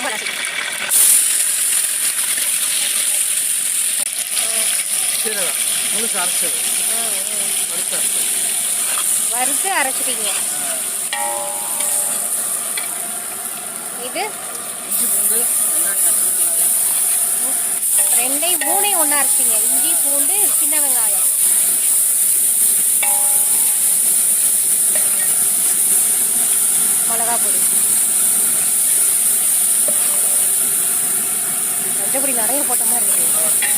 சாம்பார் அரைச்சி சீரகம் முழுசு அரைச்சது வறுத்து அரைச்சிட்டீங்க. இது இஞ்சி பூண்டு ரெண்டையும் மூணையும் ஒன்றா அரைச்சிங்க. இஞ்சி பூண்டு சின்ன வெங்காயம் மிளகா பொடி மஞ்சப்பொடி நிறைய போட்ட மாதிரி இருக்கு.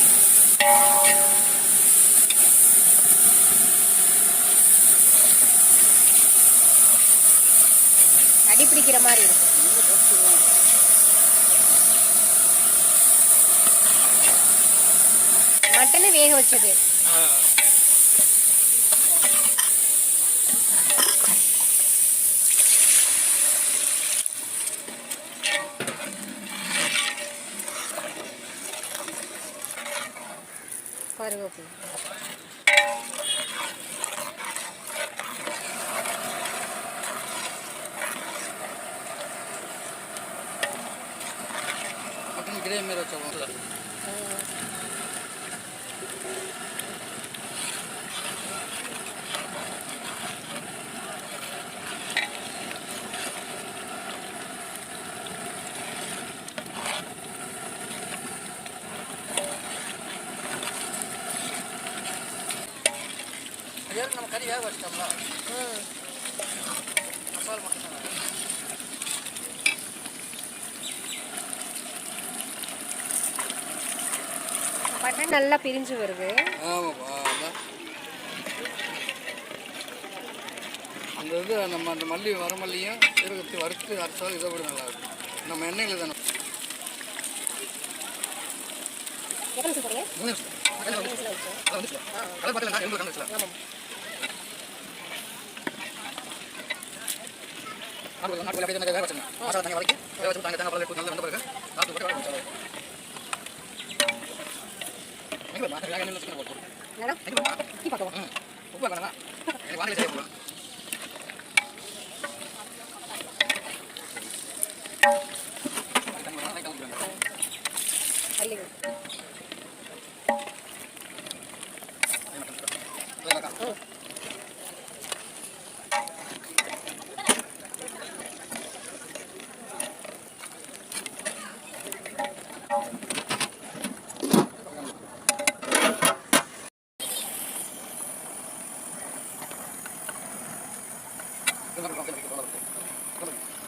அடி பிடிக்கிற மாதிரி இருக்கு. மட்டனை வேக வச்சது கருவேப்பிலை கிரேவி மாரி வச்சோம். நம்ம கறி வேக வச்சிட்டோம்ல, மசாலா மட்டும் மட்டன் நல்லா பிரிஞ்சு வருது. அந்த இது நம்ம அந்த மல்லி வரமல்லியும் சீரகத்தை வறுத்து அரைச்சாலும் இதை விட நல்லா இருக்கும். நம்ம எண்ணெயில் தானே உப்பு